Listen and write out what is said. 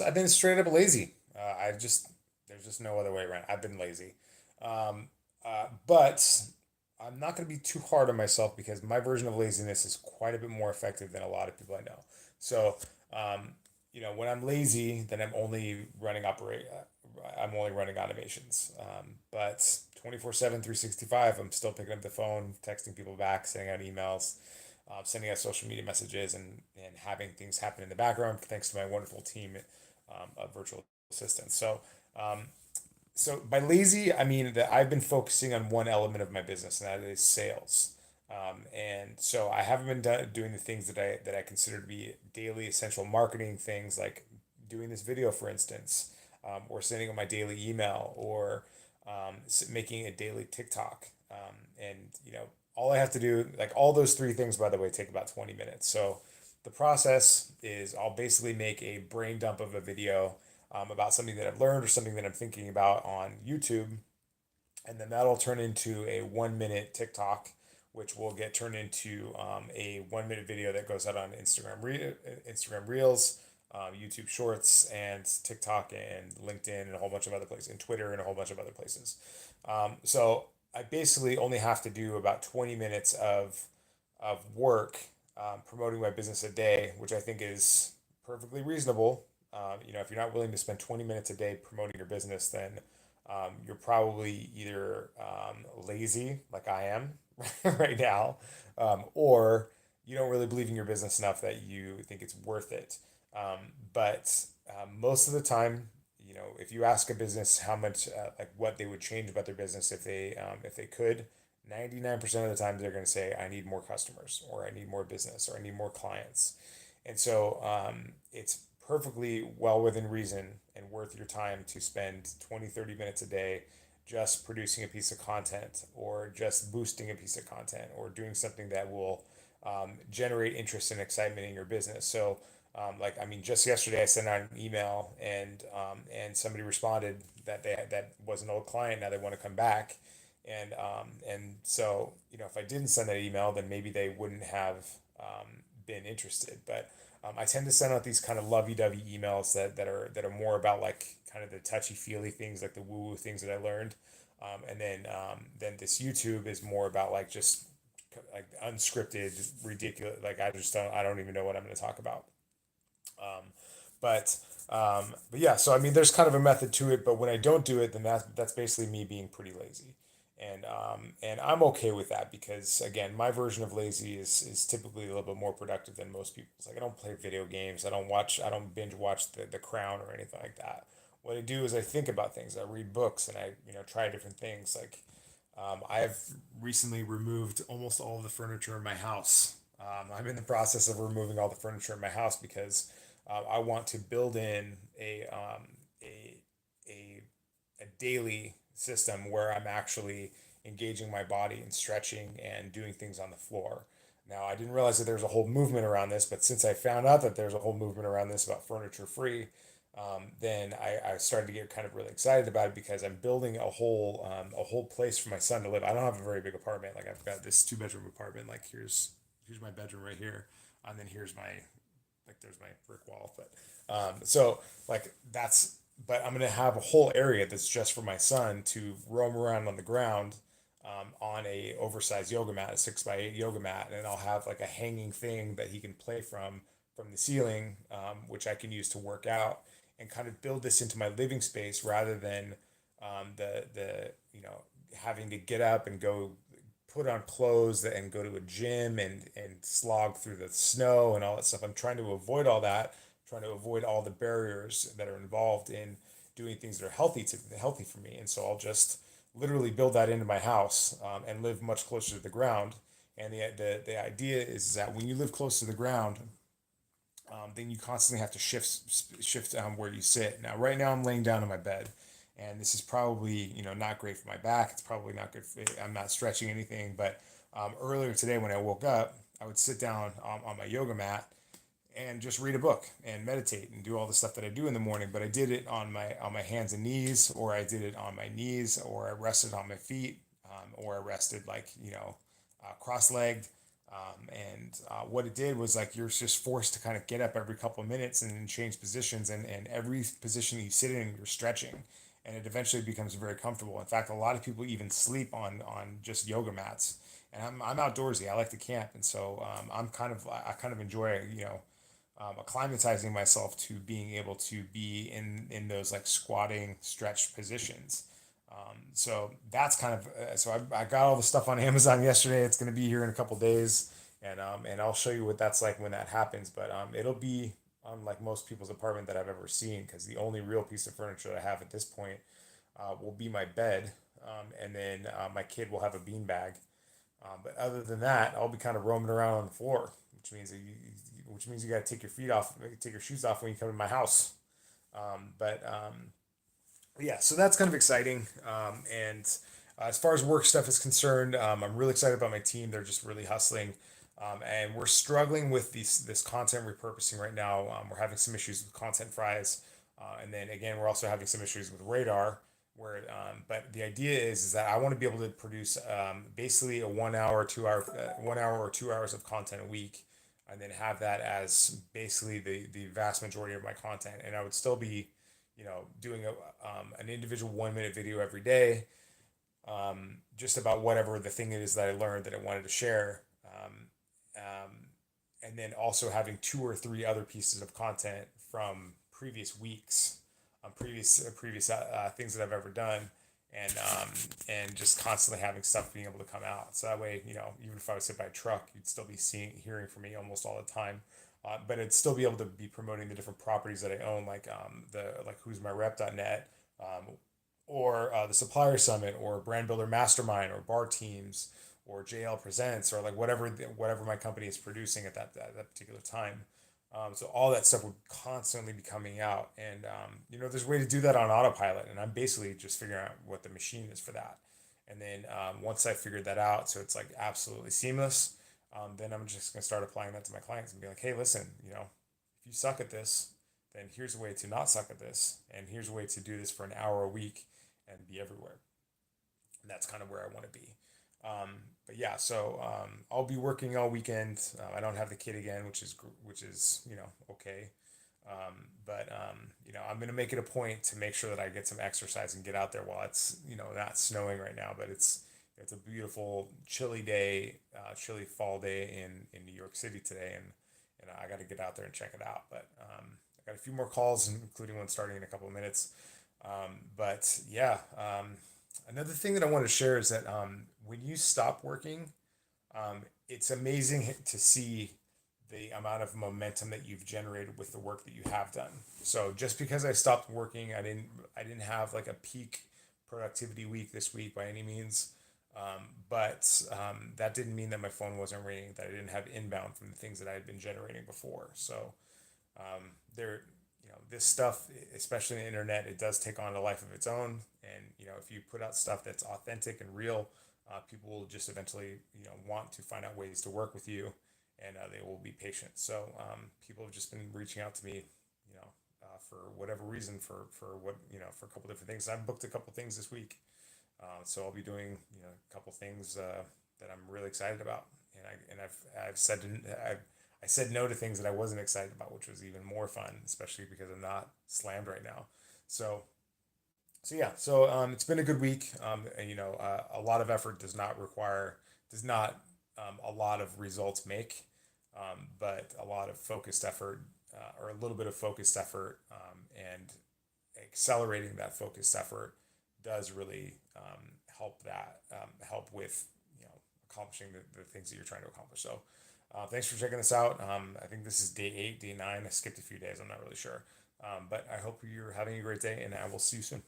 I've been straight up lazy. There's just no other way around. I've been lazy. Um, but I'm not going to be too hard on myself because my version of laziness is quite a bit more effective than a lot of people I know. So, um, when I'm lazy, then I'm only running automations. But 24/7, 365, I'm still picking up the phone, texting people back, sending out emails, sending out social media messages, and having things happen in the background thanks to my wonderful team of virtual assistants. Um, so by lazy, I mean that I've been focusing on one element of my business, and that is sales. And so I haven't been doing the things that I consider to be daily essential marketing things, like doing this video, for instance, or sending out my daily email, or making a daily TikTok. And all I have to do, like all those three things, by the way, take about 20 minutes. So the process is I'll basically make a brain dump of a video about something that I've learned or something that I'm thinking about on YouTube, and then that'll turn into a 1 minute TikTok, which will get turned into a 1 minute video that goes out on Instagram Reels, YouTube Shorts, and TikTok, and LinkedIn, and a whole bunch of other places, and Twitter, and a whole bunch of other places. So I basically only have to do about 20 minutes of work promoting my business a day, which I think is perfectly reasonable. If you're not willing to spend 20 minutes a day promoting your business, then you're probably either lazy, like I am right now, or you don't really believe in your business enough that you think it's worth it. But most of the time, if you ask a business how much, like what they would change about their business if they could, 99% of the time they're going to say, I need more customers, or I need more business, or I need more clients. And so it's perfectly well within reason and worth your time to spend 20, 30 minutes a day just producing a piece of content, or just boosting a piece of content, or doing something that will generate interest and excitement in your business. So, I mean, just yesterday I sent out an email, and somebody responded that was an old client. Now they want to come back, and so if I didn't send that email, then maybe they wouldn't have been interested. But I tend to send out these kind of lovey-dovey emails that are more about like kind of the touchy-feely things, like the woo-woo things that I learned, and then this YouTube is more about like just like unscripted, ridiculous. Like I don't even know what I'm going to talk about. Um, but yeah, so I mean, there's kind of a method to it. But when I don't do it, then that's basically me being pretty lazy, and I'm okay with that because again, my version of lazy is typically a little bit more productive than most people's. Like I don't play video games, I don't binge watch the Crown or anything like that. What I do is I think about things, I read books, and I try different things. Like I've recently removed almost all of the furniture in my house. I'm in the process of removing all the furniture in my house because I want to build in a, a, a daily system where I'm actually engaging my body and stretching and doing things on the floor. Now, I didn't realize that there's a whole movement around this, but since I found out that there's a whole movement around this about furniture free, then I started to get kind of really excited about it because I'm building a whole place for my son to live. I don't have a very big apartment. Like I've got this 2 bedroom apartment. Like here's my bedroom right here, and then here's my like there's my brick wall. So like that's but I'm gonna have a whole area that's just for my son to roam around on the ground, on a oversized yoga mat, a 6x8 yoga mat, and I'll have like a hanging thing that he can play from the ceiling, which I can use to work out and kind of build this into my living space rather than the having to get up and go put on clothes and go to a gym and slog through the snow and all that stuff. I'm trying to avoid all that, trying to avoid all the barriers that are involved in doing things that are healthy for me. And so I'll just literally build that into my house, and live much closer to the ground. And the idea is that when you live close to the ground, then you constantly have to shift where you sit. Now, right now, I'm laying down in my bed, and this is probably not great for my back. It's probably not good. I'm not stretching anything, but earlier today when I woke up, I would sit down on my yoga mat and just read a book and meditate and do all the stuff that I do in the morning. But I did it on my hands and knees, or I did it on my knees, or I rested on my feet, or I rested like cross-legged. And what it did was like you're just forced to kind of get up every couple of minutes and change positions, and every position you sit in, you're stretching, and it eventually becomes very comfortable. In fact, a lot of people even sleep on just yoga mats. And I'm outdoorsy. I like to camp, and so I kind of enjoy acclimatizing myself to being able to be in those like squatting stretch positions. So that's kind of so I got all the stuff on Amazon yesterday. It's going to be here in a couple days, and I'll show you what that's like when that happens. But it'll be unlike most people's apartment that I've ever seen, because the only real piece of furniture that I have at this point will be my bed, and then my kid will have a beanbag. But other than that, I'll be kind of roaming around on the floor, which means you got to take your feet off, take your shoes off when you come to my house. But yeah, so that's kind of exciting. And as far as work stuff is concerned, I'm really excited about my team. They're just really hustling. And we're struggling with this content repurposing right now. We're having some issues with content fries. And then again, we're also having some issues with radar. But the idea is that I want to be able to produce basically a 1 hour, 2 hour, 1 hour or 2 hours of content a week, and then have that as basically the vast majority of my content. And I would still be, doing an individual 1 minute video every day, just about whatever the thing it is that I learned that I wanted to share. Um, and then also having two or three other pieces of content from previous weeks, previous things that I've ever done, and just constantly having stuff being able to come out. So that way, even if I was hit by a truck, you'd still be hearing from me almost all the time. But I'd still be able to be promoting the different properties that I own, like who's my rep.net, or the Supplier Summit, or Brand Builder Mastermind, or Bar Teams, or JL Presents, or like whatever my company is producing at that particular time. So all that stuff would constantly be coming out, and there's a way to do that on autopilot, and I'm basically just figuring out what the machine is for that. And then once I figured that out, so it's like absolutely seamless, then I'm just gonna start applying that to my clients and be like, hey, listen, if you suck at this, then here's a way to not suck at this, and here's a way to do this for an hour a week and be everywhere. And that's kind of where I want to be. But yeah, so I'll be working all weekend. I don't have the kid again, which is okay. But I'm gonna make it a point to make sure that I get some exercise and get out there while it's not snowing right now, but it's a beautiful chilly day, chilly fall day in New York City today, and I got to get out there and check it out. But I got a few more calls, including one starting in a couple of minutes. But yeah, another thing that I want to share is that when you stop working, it's amazing to see the amount of momentum that you've generated with the work that you have done. So just because I stopped working, I didn't have like a peak productivity week this week by any means. But that didn't mean that my phone wasn't ringing, that I didn't have inbound from the things that I had been generating before. So there, this stuff, especially the internet, it does take on a life of its own. And if you put out stuff that's authentic and real, people will just eventually want to find out ways to work with you, and they will be patient. So people have just been reaching out to me, for whatever reason, for a couple different things. I've booked a couple things this week, so I'll be doing a couple things that I'm really excited about, and I said no to things that I wasn't excited about, which was even more fun, especially because I'm not slammed right now. So yeah, so it's been a good week. And a lot of effort does not a lot of results make, but a lot of focused effort, or a little bit of focused effort, and accelerating that focused effort does really help with accomplishing the things that you're trying to accomplish. So thanks for checking this out. I think this is day 8, day 9. I skipped a few days. I'm not really sure. But I hope you're having a great day, and I will see you soon.